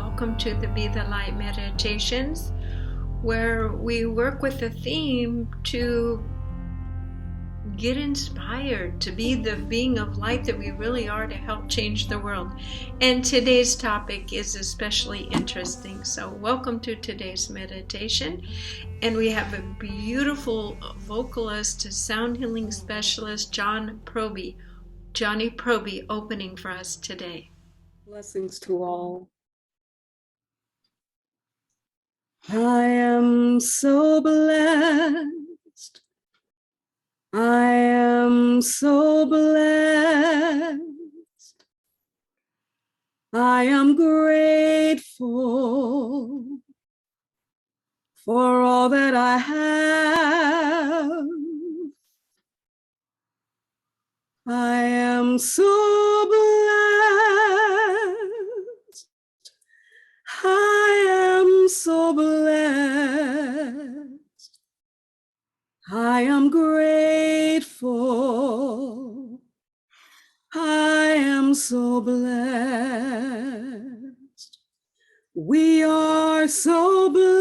welcome to the Be the Light meditations, where we work with the theme to get inspired to be the being of light that we really are, to help change the world. And today's topic is especially interesting, so welcome to today's meditation. And we have a beautiful vocalist, sound healing specialist, Johnny Proby, opening for us today. Blessings to all. I am so blessed. I am so blessed. I am grateful for all that I have. I am so blessed. I am so blessed. I am grateful. I am so blessed. We are so blessed.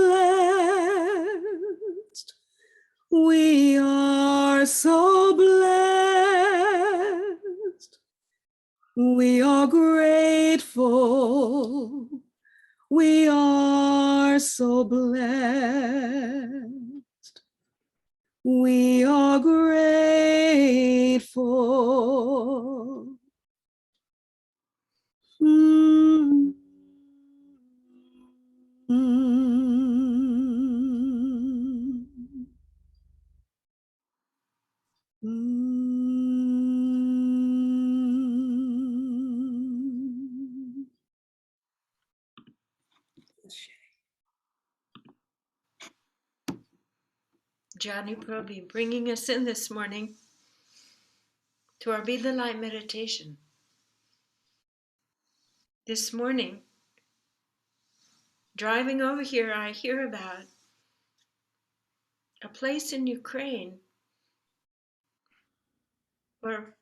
We are so blessed. We are grateful. We are so blessed. We are grateful. Johnny Proby bringing us in this morning to our Be the Light meditation. This morning, driving over here, I hear about a place in Ukraine where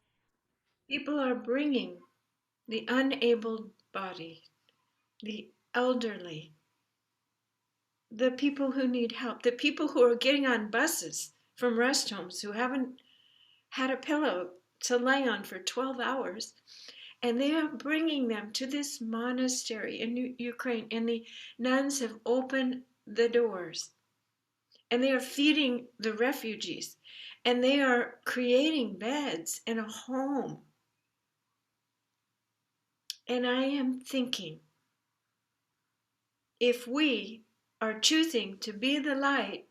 people are bringing the unable bodied, the elderly, the people who need help, the people who are getting on buses from rest homes who haven't had a pillow to lay on for 12 hours, and they are bringing them to this monastery in Ukraine, and the nuns have opened the doors, and they are feeding the refugees, and they are creating beds and a home. And I am thinking, if we are choosing to be the light,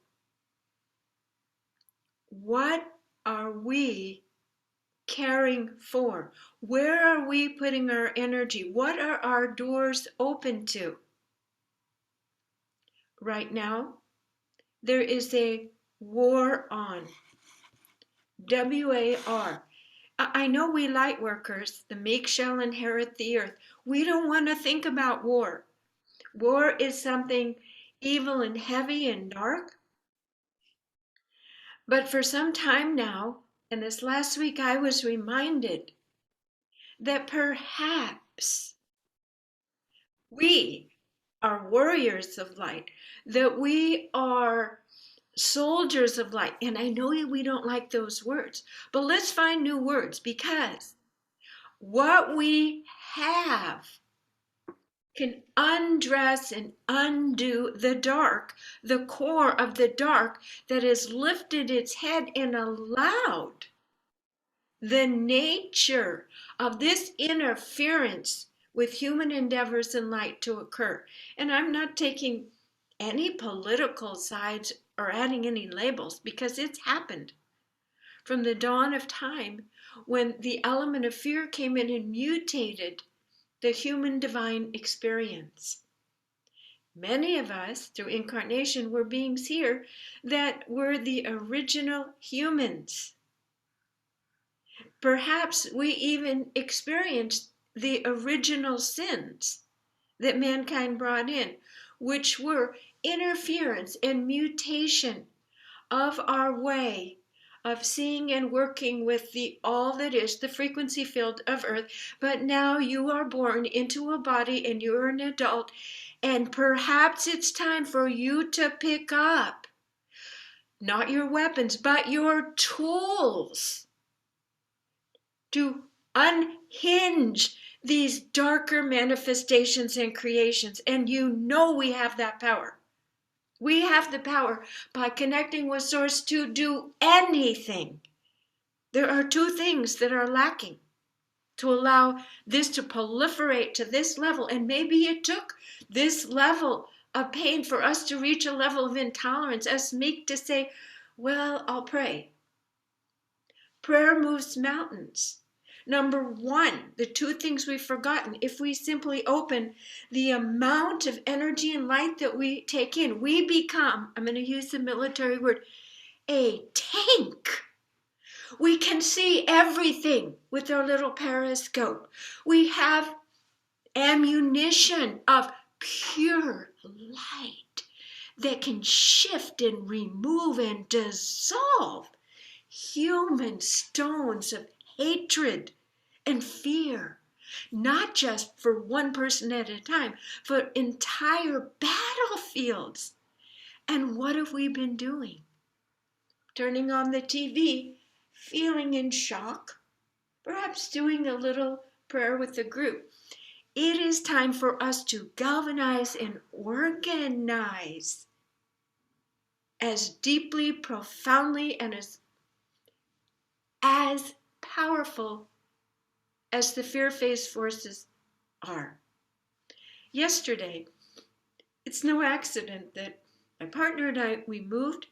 what are we caring for? Where are we putting our energy? What are our doors open to? Right now, there is a war on. W-A-R. I know we light workers, the meek shall inherit the earth. We don't want to think about war. War is something evil and heavy and dark. But for some time now, and this last week, I was reminded that perhaps we are warriors of light, that we are soldiers of light. And I know we don't like those words, but let's find new words, because what we have can undress and undo the dark, the core of the dark that has lifted its head and allowed the nature of this interference with human endeavors in light to occur. And I'm not taking any political sides or adding any labels, because it's happened from the dawn of time, when the element of fear came in and mutated the human divine experience. Many of us, through incarnation, were beings here that were the original humans. Perhaps we even experienced the original sins that mankind brought in, which were interference and mutation of our way of seeing and working with the all that is the frequency field of earth. But now you are born into a body and you're an adult, and perhaps it's time for you to pick up not your weapons but your tools to unhinge these darker manifestations and creations. And you know we have that power. We have the power by connecting with Source to do anything. There are two things that are lacking to allow this to proliferate to this level. And maybe it took this level of pain for us to reach a level of intolerance, us meek to say, well, I'll pray. Prayer moves mountains. Number one, the two things we've forgotten, if we simply open the amount of energy and light that we take in, we become, I'm going to use the military word, a tank. We can see everything with our little periscope. We have ammunition of pure light that can shift and remove and dissolve human stones of hatred and fear, not just for one person at a time, for entire battlefields. And what have we been doing? Turning on the TV, feeling in shock, perhaps doing a little prayer with the group. It is time for us to galvanize and organize as deeply, profoundly, and as powerful as the fear-faced forces are. Yesterday, it's no accident that my partner and I, we moved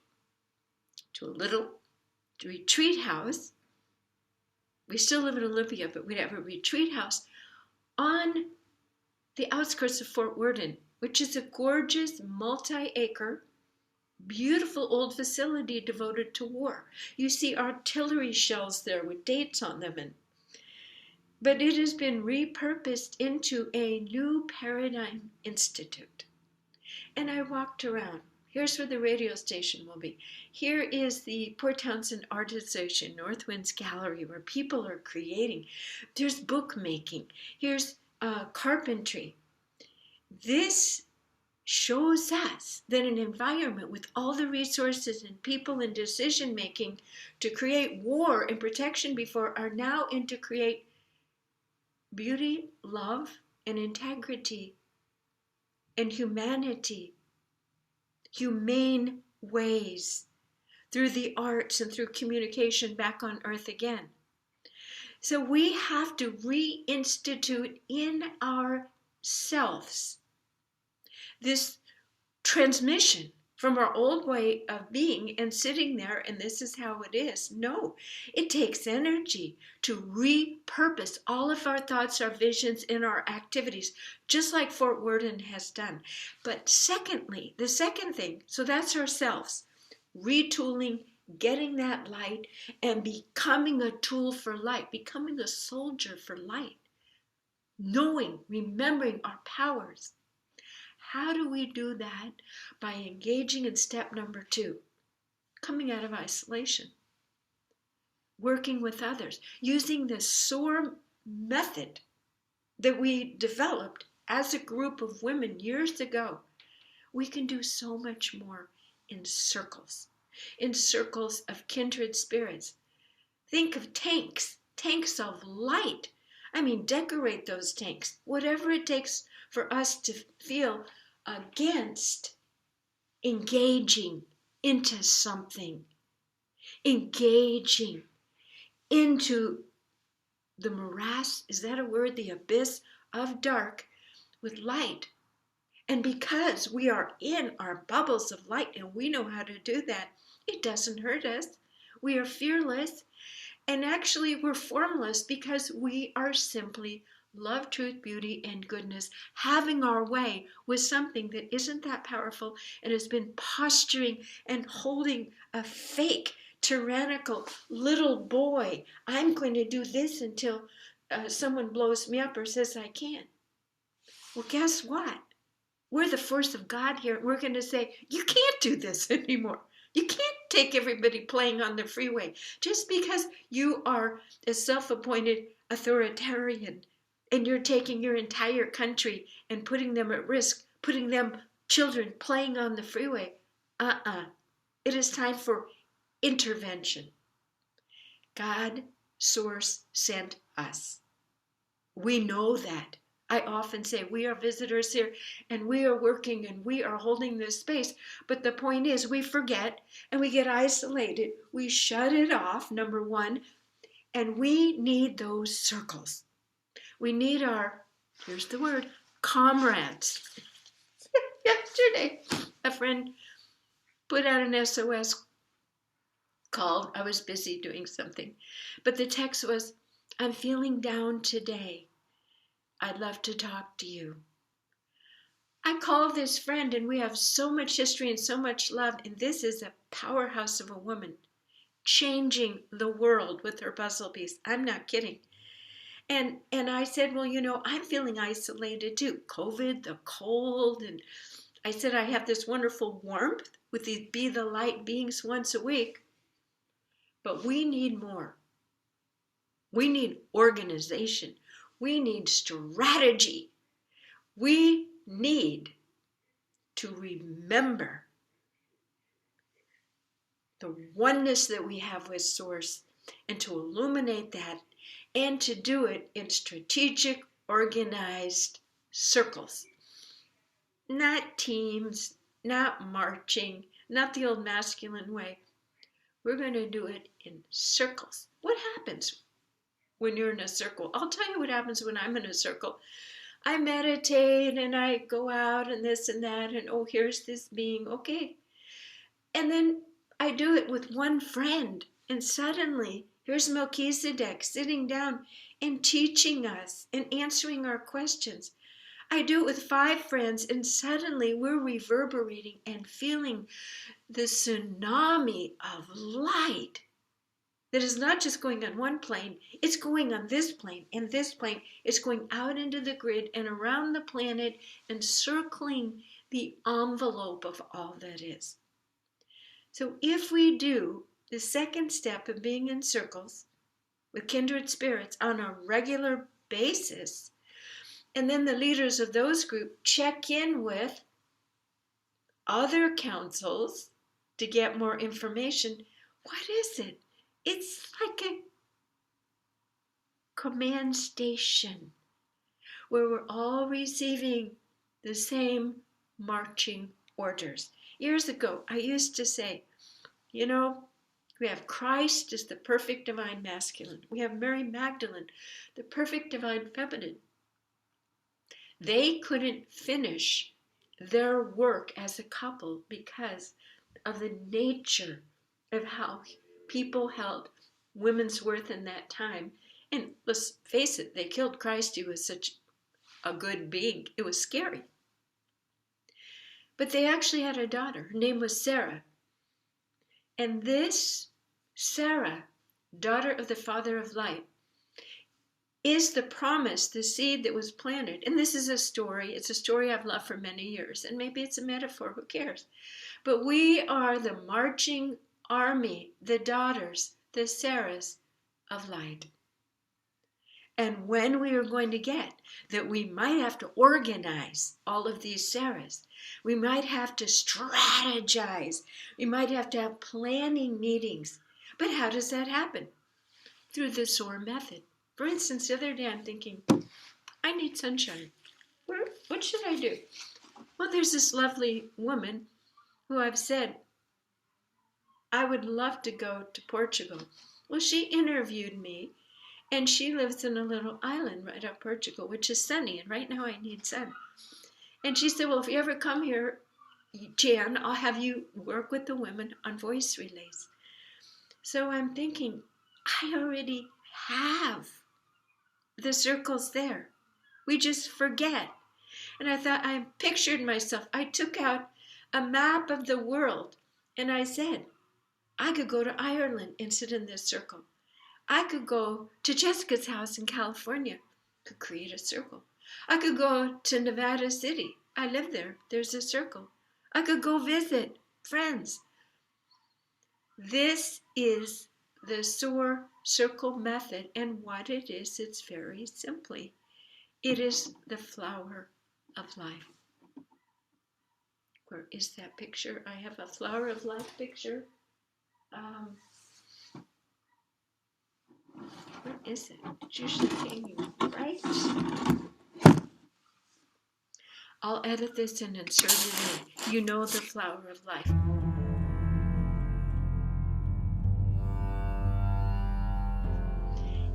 to a little retreat house. We still live in Olympia, but we have a retreat house on the outskirts of Fort Worden, which is a gorgeous multi-acre, beautiful old facility devoted to war. You see artillery shells there with dates on them, but it has been repurposed into a new paradigm institute. And I walked around. Here's where the radio station will be. Here is the Port Townsend Art Association, North Winds Gallery, where people are creating. There's bookmaking. Here's carpentry. This shows us that an environment with all the resources and people and decision making to create war and protection before are now in to create beauty, love, and integrity and humanity, humane ways through the arts and through communication back on earth again. So we have to reinstitute in ourselves this transmission from our old way of being and sitting there, and this is how it is. No, it takes energy to repurpose all of our thoughts, our visions, and our activities, just like Fort Worden has done. But secondly, the second thing, so that's ourselves, retooling, getting that light, and becoming a tool for light, becoming a soldier for light, knowing, remembering our powers. How do we do that? By engaging in step number 2, coming out of isolation, working with others, using the SOAR method that we developed as a group of women years ago. We can do so much more in circles of kindred spirits. Think of tanks of light. I mean, decorate those tanks, whatever it takes for us to feel against engaging into something, engaging into the morass, is that a word? The abyss of dark with light. And because we are in our bubbles of light and we know how to do that, it doesn't hurt us. We are fearless, and actually we're formless because we are simply love, truth, beauty, and goodness, having our way with something that isn't that powerful and has been posturing and holding a fake, tyrannical little boy. I'm going to do this until someone blows me up or says I can't. Well, guess what? We're the force of God here. We're going to say, you can't do this anymore. You can't take everybody playing on the freeway just because you are a self-appointed authoritarian and you're taking your entire country and putting them at risk, putting them children playing on the freeway. It is time for intervention. God, source, sent us. We know that. I often say we are visitors here and we are working and we are holding this space. But the point is we forget and we get isolated. We shut it off, number one, and we need those circles. We need our, here's the word, comrades. Yesterday, a friend put out an SOS called, I was busy doing something, but the text was, I'm feeling down today. I'd love to talk to you. I called this friend and we have so much history and so much love, and this is a powerhouse of a woman changing the world with her puzzle piece. I'm not kidding. And I said, well, I'm feeling isolated too. COVID, the cold, and I said I have this wonderful warmth with these Be the Light beings once a week, but we need more. We need organization. We need strategy. We need to remember the oneness that we have with Source and to illuminate that and to do it in strategic, organized circles. Not teams, not marching, not the old masculine way. We're going to do it in circles. What happens when you're in a circle? I'll tell you what happens when I'm in a circle. I meditate and I go out and this and that and oh, here's this being, okay. And then I do it with one friend and suddenly here's Melchizedek sitting down and teaching us and answering our questions. I do it with 5 friends and suddenly we're reverberating and feeling the tsunami of light that is not just going on one plane, it's going on this plane and this plane. It's going out into the grid and around the planet and circling the envelope of all that is. So if we do the second step of being in circles with kindred spirits on a regular basis, and then the leaders of those groups check in with other councils to get more information, what is it? It's like a command station where we're all receiving the same marching orders. Years ago, I used to say, we have Christ as the perfect divine masculine. We have Mary Magdalene, the perfect divine feminine. They couldn't finish their work as a couple because of the nature of how people held women's worth in that time. And let's face it, they killed Christ. He was such a good being. It was scary. But they actually had a daughter. Her name was Sarah. And this Sarah, daughter of the Father of Light, is the promise, the seed that was planted. And this is a story. It's a story I've loved for many years. And maybe it's a metaphor. Who cares? But we are the marching army, the daughters, the Sarahs of light. And when we are going to get that we might have to organize all of these Sarahs, we might have to strategize, we might have to have planning meetings. But how does that happen? Through the SOAR method. For instance, the other day I'm thinking, I need sunshine. What should I do? Well, there's this lovely woman who I've said, I would love to go to Portugal. Well, she interviewed me, and she lives in a little island right off Portugal, which is sunny, and right now I need sun. And she said, well, if you ever come here, Jan, I'll have you work with the women on voice relays. So I'm thinking, I already have the circles there. We just forget. And I thought, I pictured myself. I took out a map of the world, and I said, I could go to Ireland and sit in this circle. I could go to Jessica's house in California, could create a circle. I could go to Nevada City. I live there. There's a circle. I could go visit friends. This is the soar circle method, and what it is, it's very simply, it is the flower of life. Where is that picture? I have a flower of life picture. What is it? It's usually hanging right. I'll edit this and insert it in. You know the flower of life.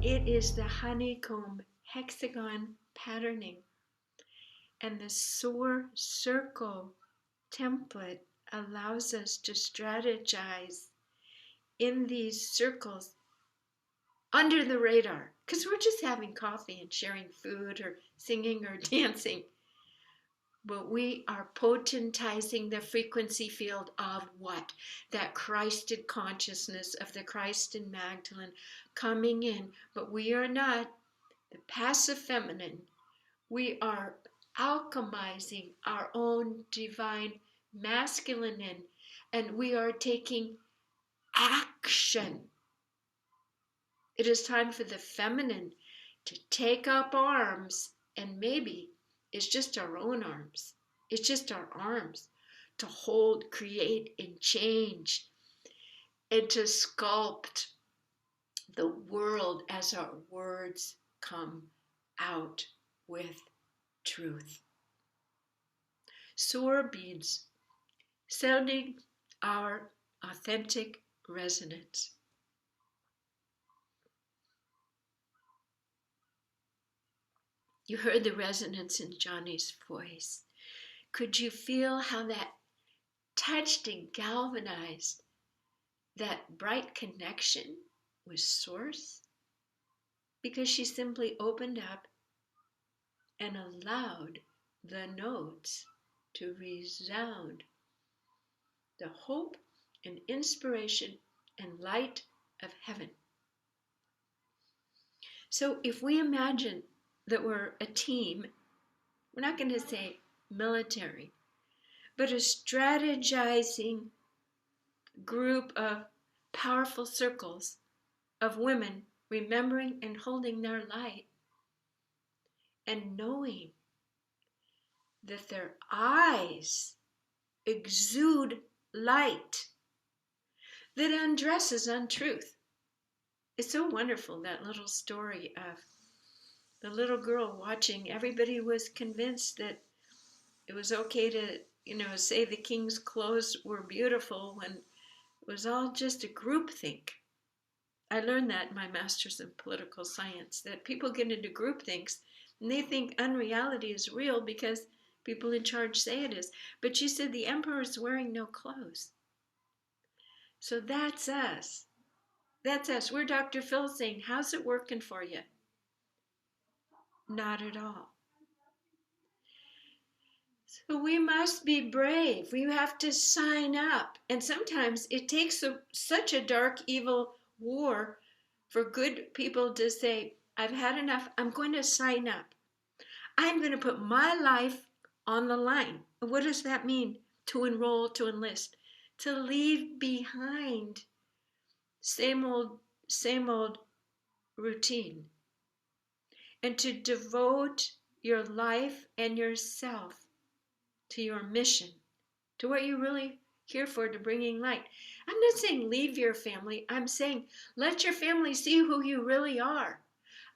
It is the honeycomb hexagon patterning, and the soar circle template allows us to strategize in these circles under the radar, because we're just having coffee and sharing food or singing or dancing. But we are potentizing the frequency field of what? That Christed consciousness of the Christ in Magdalene coming in. But we are not the passive feminine. We are alchemizing our own divine masculine in, and we are taking action. It is time for the feminine to take up arms, and maybe it's just our own arms. It's just our arms to hold, create, and change, and to sculpt the world as our words come out with truth. Soar beads, sounding our authentic resonance. You heard the resonance in Johnny's voice. Could you feel how that touched and galvanized that bright connection with Source? Because she simply opened up and allowed the notes to resound. The hope and inspiration and light of heaven. So if we imagine that we're a team, we're not going to say military, but a strategizing group of powerful circles of women remembering and holding their light and knowing that their eyes exude light that undresses untruth. It's so wonderful, that little story of the little girl watching. Everybody was convinced that it was okay to, say the king's clothes were beautiful when it was all just a groupthink. I learned that in my master's in political science, that people get into groupthinks and they think unreality is real because people in charge say it is. But she said the emperor's wearing no clothes. So that's us. That's us. We're Dr. Phil saying, how's it working for you? Not at all. So we must be brave. We have to sign up. And sometimes it takes such a dark, evil war for good people to say, I've had enough. I'm going to sign up. I'm going to put my life on the line. What does that mean? To enroll, to enlist, to leave behind same old routine, and to devote your life and yourself to your mission, to what you're really here for, to bringing light. I'm not saying leave your family. I'm saying let your family see who you really are.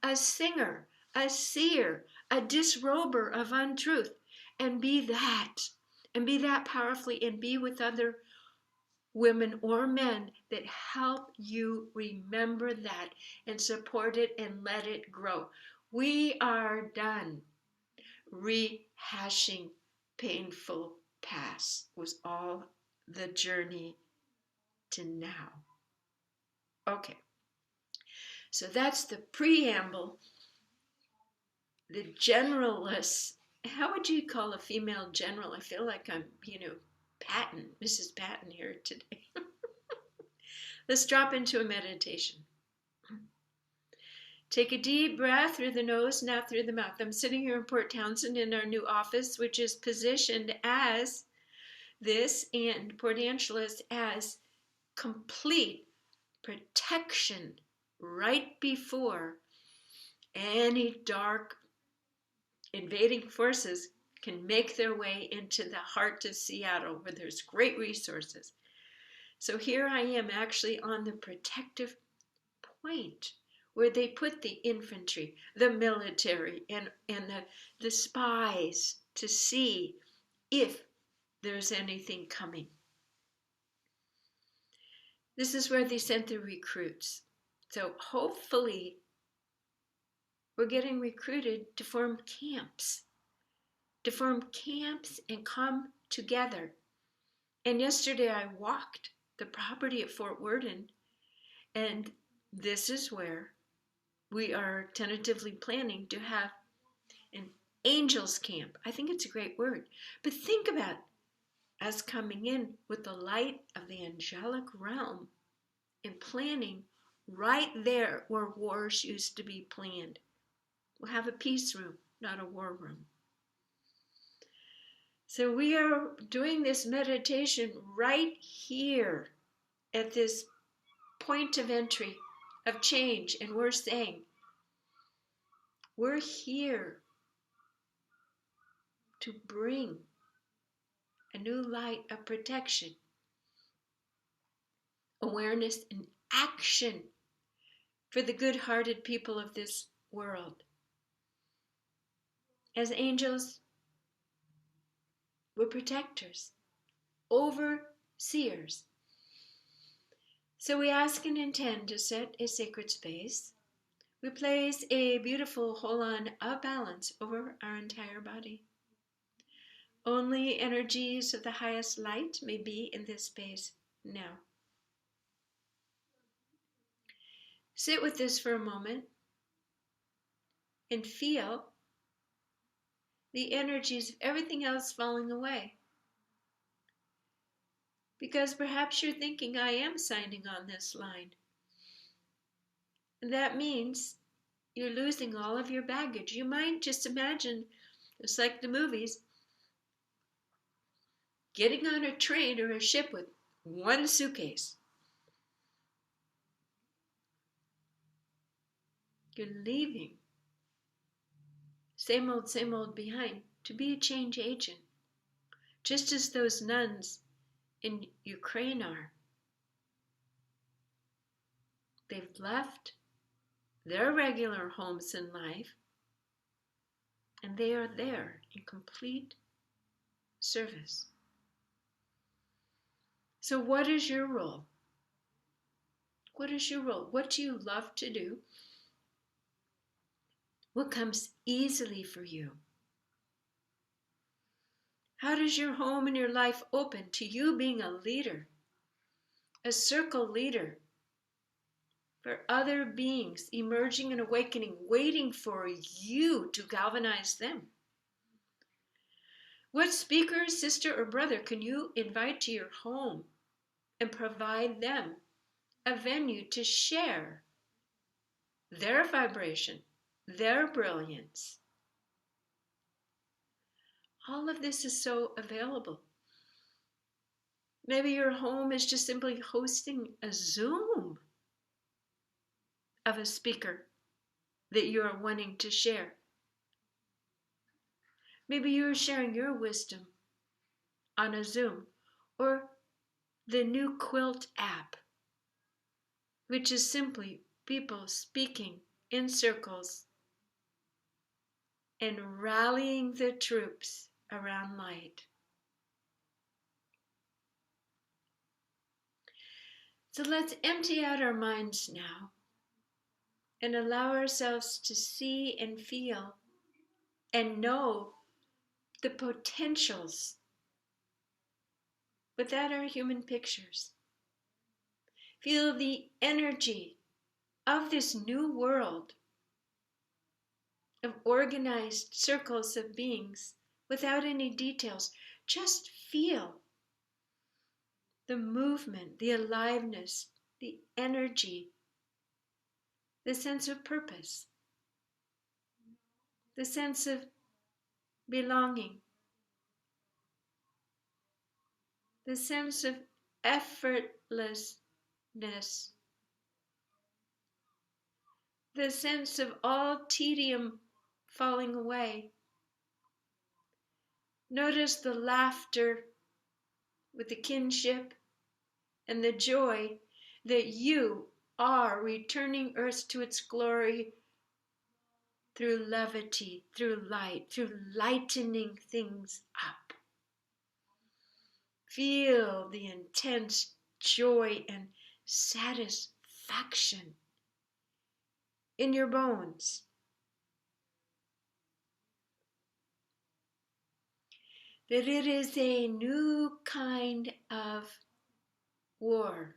A singer, a seer, a disrober of untruth, and be that powerfully, and be with other women or men that help you remember that and support it and let it grow. We are done rehashing painful past. Was all the journey to now. Okay, so that's the preamble. The generalists, how would you call a female general? I feel like I'm, Patton, Mrs. Patton here today. Let's drop into a meditation. Take a deep breath through the nose, not through the mouth. I'm sitting here in Port Townsend in our new office, which is positioned as this, and Port Angeles as complete protection right before any dark invading forces can make their way into the heart of Seattle, where there's great resources. So here I am actually on the protective point where they put the infantry, the military, and the spies to see if there's anything coming. This is where they sent the recruits. So hopefully we're getting recruited to form camps and come together. And yesterday I walked the property at Fort Worden, and this is where we are tentatively planning to have an angels camp. I think it's a great word. But think about us coming in with the light of the angelic realm and planning right there where wars used to be planned. We'll have a peace room, not a war room. So we are doing this meditation right here at this point of entry of change, and we're saying, we're here to bring a new light of protection, awareness, and action for the good-hearted people of this world. As angels, we're protectors, overseers. So we ask and intend to set a sacred space. We place a beautiful hold-on of balance over our entire body. Only energies of the highest light may be in this space now. Sit with this for a moment and feel the energies of everything else falling away. Because perhaps you're thinking, I am signing on this line. And that means you're losing all of your baggage. You might just imagine, just like the movies, getting on a train or a ship with one suitcase. You're leaving same old behind to be a change agent, just as those nuns in Ukraine are. They've left their regular homes in life, and they are there in complete service. So what is your role? What is your role? What do you love to do? What comes easily for you? How does your home and your life open to you being a leader, a circle leader for other beings emerging and awakening, waiting for you to galvanize them? What speaker, sister, or brother can you invite to your home and provide them a venue to share their vibration, their brilliance? All of this is so available. Maybe your home is just simply hosting a Zoom of a speaker that you're wanting to share. Maybe you're sharing your wisdom on a Zoom, or the new Quilt app, which is simply people speaking in circles and rallying the troops around light. So let's empty out our minds now and allow ourselves to see and feel and know the potentials without our human pictures. Feel the energy of this new world of organized circles of beings without any details. Just feel the movement, the aliveness, the energy, the sense of purpose, the sense of belonging, the sense of effortless the sense of all tedium falling away. Notice the laughter with the kinship and the joy that you are returning earth to its glory through levity, through light, through lightening things up. Feel the intense joy and satisfaction in your bones. That it is a new kind of war.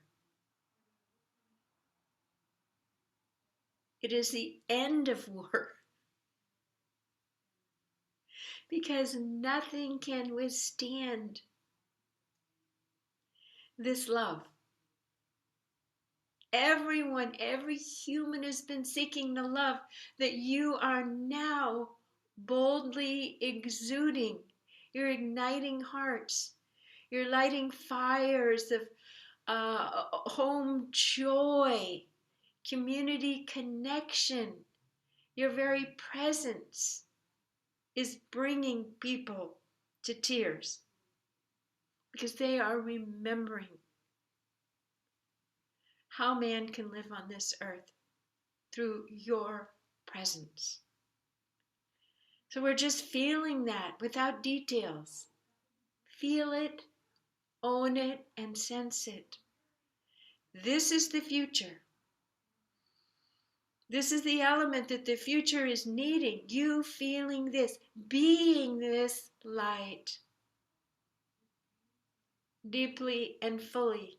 It is the end of war. Because nothing can withstand this love. Everyone, every human has been seeking the love that you are now boldly exuding. You're igniting hearts. You're lighting fires of home joy, community connection. Your very presence is bringing people to tears because they are remembering how man can live on this earth through your presence. So we're just feeling that without details. Feel it, own it, and sense it. This is the future. This is the element that the future is needing. You feeling this, being this light deeply and fully.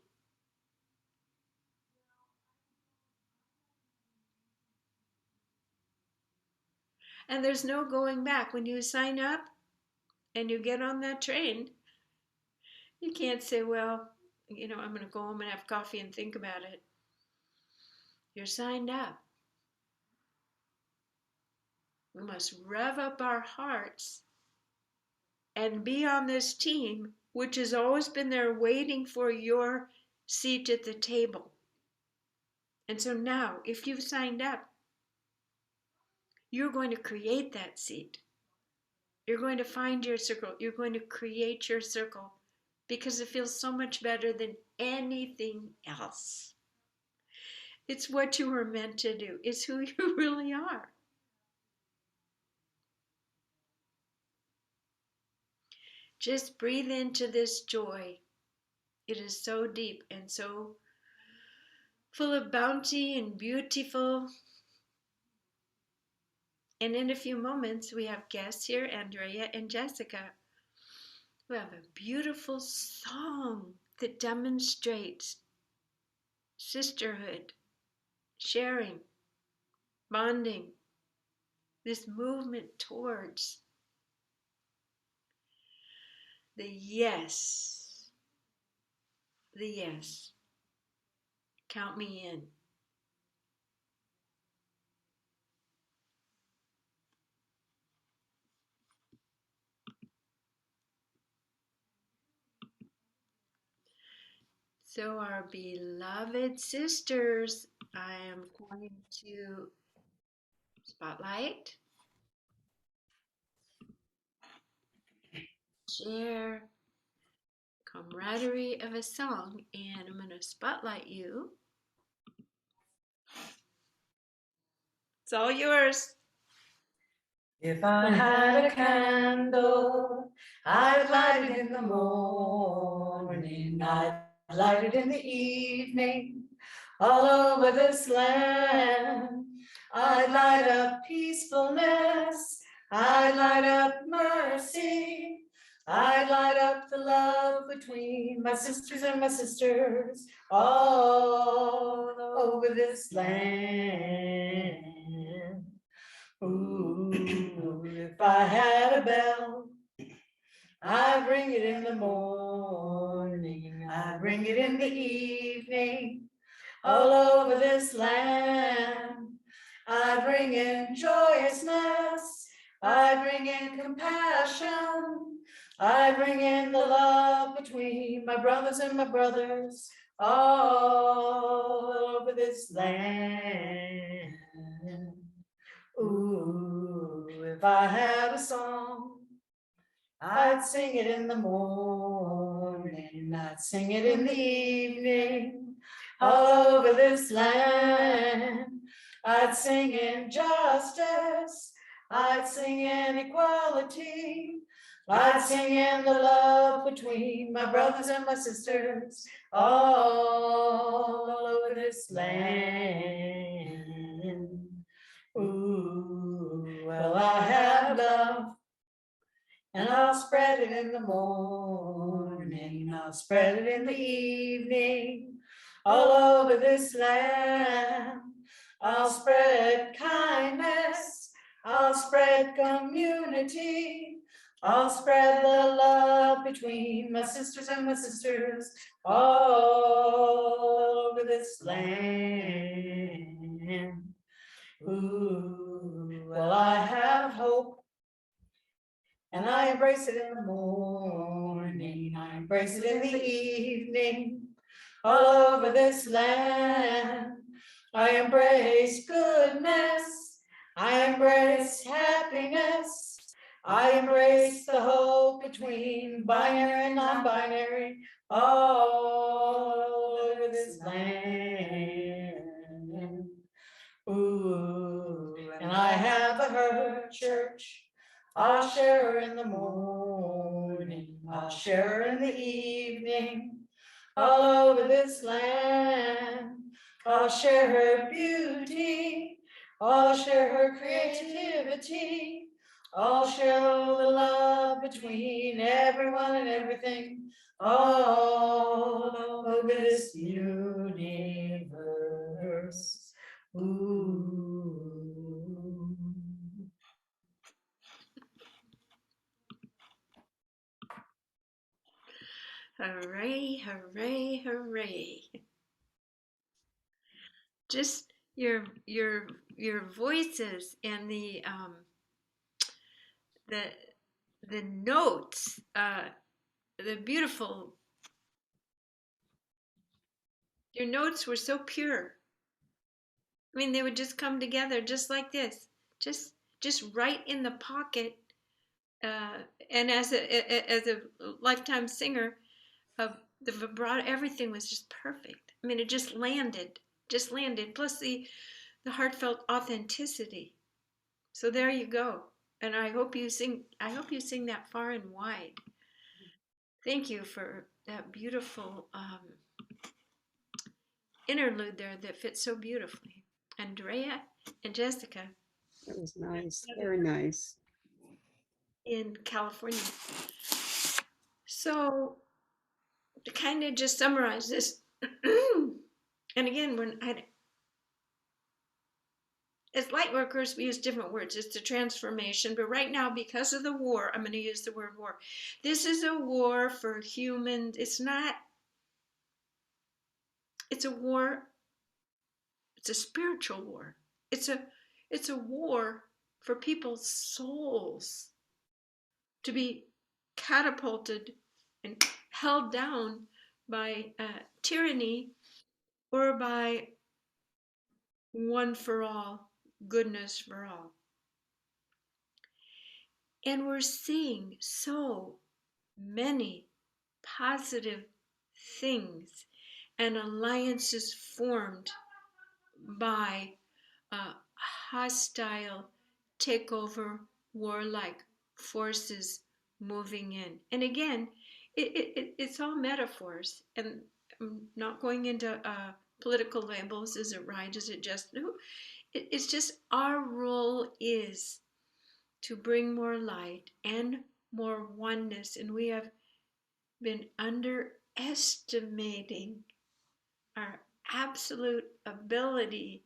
And there's no going back. When you sign up and you get on that train, you can't say, well, I'm going to go home and have coffee and think about it. You're signed up. We must rev up our hearts and be on this team, which has always been there waiting for your seat at the table. And so now, if you've signed up, you're going to create that seat. You're going to find your circle. You're going to create your circle because it feels so much better than anything else. It's what you were meant to do. It's who you really are. Just breathe into this joy. It is so deep and so full of bounty and beautiful. And in a few moments, we have guests here, Andrea and Jessica, who have a beautiful song that demonstrates sisterhood, sharing, bonding, this movement towards the yes. The yes. Count me in. So our beloved sisters, I am going to spotlight, share Camaraderie of a Song, and I'm going to spotlight you. It's all yours. If I had a candle, I'd light it in the morning, I'd light it in the evening, all over this land. I'd light up peacefulness, I'd light up mercy, I'd light up the love between my sisters and my sisters, all over this land. Ooh, if I had a bell, I'd ring it in the morning, I'd ring it in the evening, all over this land. I'd bring in joyousness, I'd bring in compassion, I'd bring in the love between my brothers and my brothers, all over this land. Ooh, if I had a song, I'd sing it in the morning, I'd sing it in the evening, all over this land. I'd sing in justice, I'd sing in equality, I'd sing in the love between my brothers and my sisters, all over this land. Ooh, well, I have love, and I'll spread it in the morning, I'll spread it in the evening, all over this land. I'll spread kindness, I'll spread community, I'll spread the love between my sisters and my sisters, all over this land. Ooh, well, I have hope, and I embrace it in the morning, I embrace it in the evening, all over this land. I embrace goodness, I embrace happiness, I embrace the hope between binary and non-binary, all over this land. Ooh, and I have a her church, I'll share her in the morning, I'll share her in the evening, all over this land. I'll share her beauty, I'll share her creativity, I'll share the love between everyone and everything, all over this universe. Ooh. Hooray, hooray, hooray. Just your voices and the notes, the beautiful, your notes were so pure. I mean, they would just come together just like this, just right in the pocket. And as a lifetime singer, the vibrato, everything was just perfect. I mean, it just landed. Plus the heartfelt authenticity. So there you go. And I hope you sing that far and wide. Thank you for that beautiful interlude there that fits so beautifully. Andrea and Jessica. That was nice. Very nice. In California. So to kind of just summarize this, and again, as light workers, we use different words. It's a transformation, but right now, because of the war, I'm going to use the word war. This is a war for humans. It's a war. It's a spiritual war. It's a war for people's souls to be catapulted and held down by tyranny or by one for all, goodness for all. And we're seeing so many positive things and alliances formed by hostile takeover warlike forces moving in. And again, it's all metaphors, and I'm not going into political labels. Is it right? Is it just? No. It's just our role is to bring more light and more oneness, and we have been underestimating our absolute ability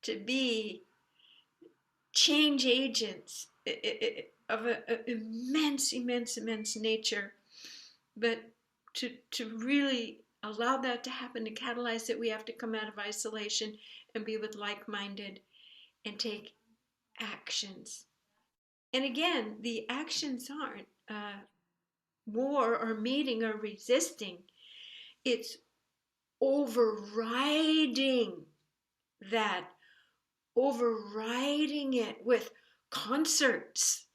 to be change agents of an immense nature. But to really allow that to happen, to catalyze it, we have to come out of isolation and be with like-minded and take actions. And again, the actions aren't war or meeting or resisting. It's overriding that, overriding it with concerts,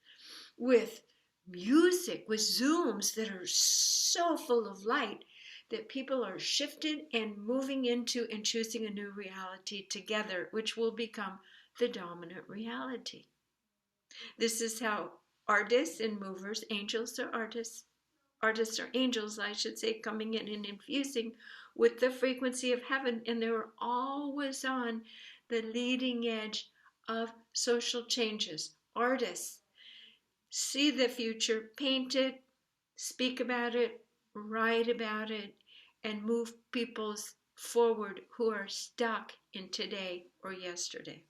with music, with Zooms that are so full of light that people are shifted and moving into and choosing a new reality together, which will become the dominant reality. This is how artists and movers, angels are artists are angels, I should say, coming in and infusing with the frequency of heaven, and they were always on the leading edge of social changes. Artists see the future, paint it, speak about it, write about it, and move peoples forward who are stuck in today or yesterday.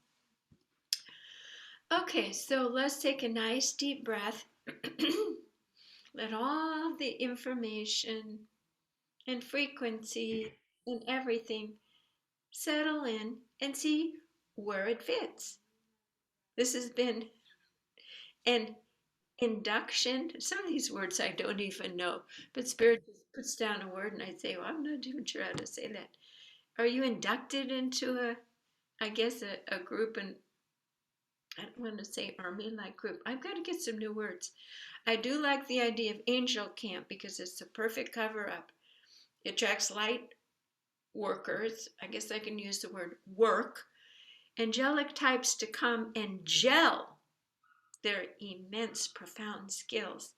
Okay, so let's take a nice deep breath. Let all the information and frequency and everything settle in and see where it fits. This has been an induction. Some of these words I don't even know, but Spirit just puts down a word and I say, well, I'm not even sure how to say that. Are you inducted into I guess, a group, and I don't want to say army-like group. I've got to get some new words. I do like the idea of angel camp because it's the perfect cover-up. It attracts light workers. I guess I can use the word work. Angelic types to come and gel their immense, profound skills.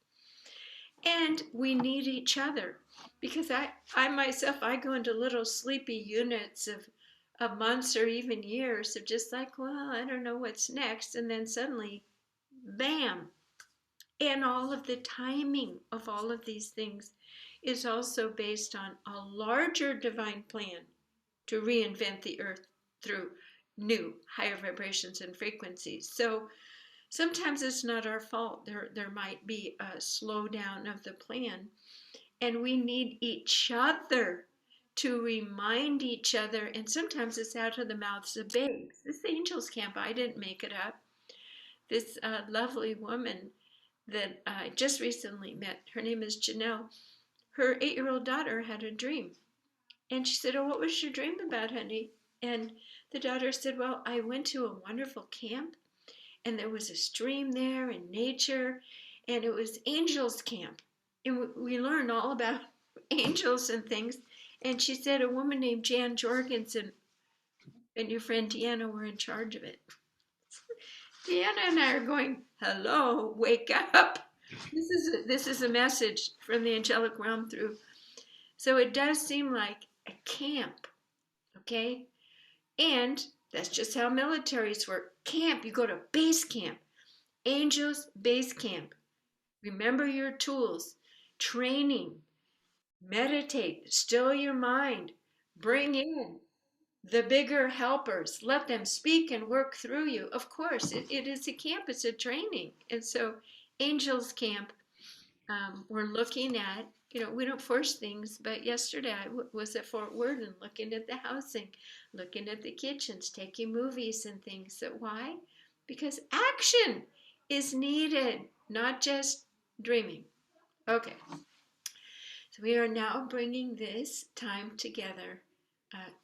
And we need each other because I myself, I go into little sleepy units of months or even years of just like, well, I don't know what's next. And then suddenly, bam. And all of the timing of all of these things is also based on a larger divine plan to reinvent the earth through new higher vibrations and frequencies. So sometimes it's not our fault. There might be a slowdown of the plan, and we need each other to remind each other. And sometimes it's out of the mouths of babes. This angels camp, I didn't make it up. This lovely woman that I just recently met, her name is Janelle. Her 8-year-old daughter had a dream. And she said, oh, what was your dream about, honey? And the daughter said, well, I went to a wonderful camp and there was a stream there and nature, and it was angels camp. And we learned all about angels and things. And she said a woman named Jan Jorgensen and your friend Deanna were in charge of it. Deanna and I are going, hello, wake up. This is a message from the angelic realm through. So it does seem like a camp, okay? And that's just how militaries work. Camp, you go to base camp. Angels, base camp. Remember your tools. Training. Meditate. Still your mind. Bring in the bigger helpers. Let them speak and work through you. Of course, it is a camp. It's a training. And so Angels Camp, we're looking at, we don't force things, but yesterday I was at Fort Worth and looking at the housing, looking at the kitchens, taking movies and things. So why? Because action is needed, not just dreaming. Okay. So we are now bringing this time together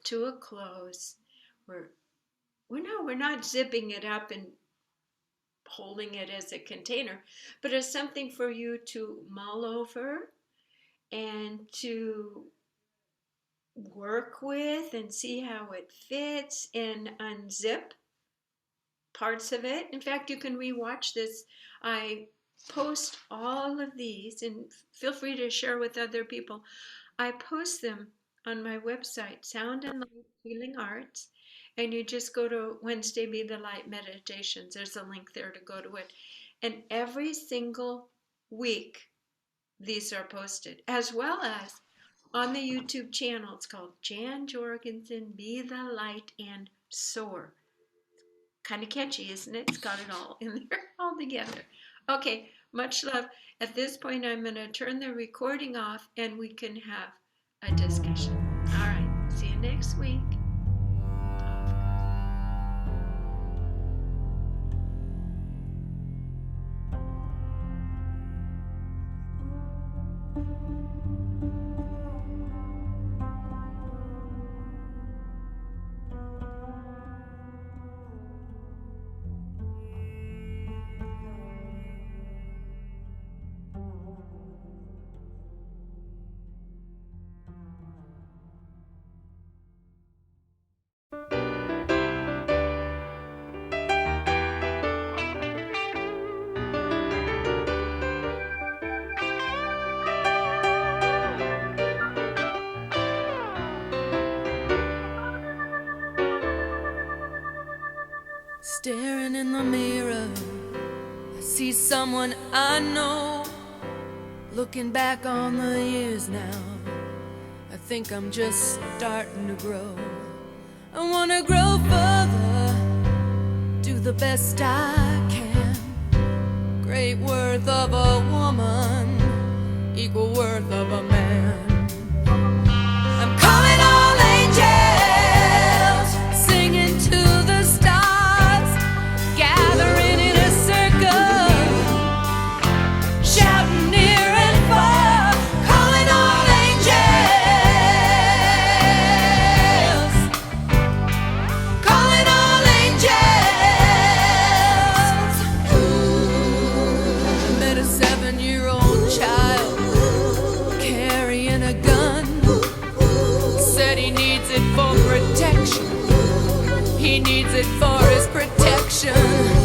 to a close. We're not zipping it up and holding it as a container, but as something for you to mull over and to work with and see how it fits and unzip parts of it. In fact, you can rewatch this. I post all of these, and feel free to share with other people. I post them on my website, Sound and Light Healing Arts, and you just go to Wednesday Be the Light Meditations. There's a link there to go to it. And every single week, these are posted, as well as on the YouTube channel. It's called Jan Jorgensen, Be the Light and Soar. Kind of catchy, isn't it? It's got it all in there, all together. Okay, much love. At this point, I'm going to turn the recording off and we can have a discussion. All right, see you next week. Staring in the mirror, I see someone I know. Looking back on the years now, I think I'm just starting to grow. I wanna grow further, do the best I can. Great worth of a woman, equal worth of a man. I'm calling all angels, singing to the stars, gathering in a circle, shouting near and far, calling all angels, calling all angels. I met a 7-year-old child carrying a gun. Said he needs it for protection. He needs it for his protection.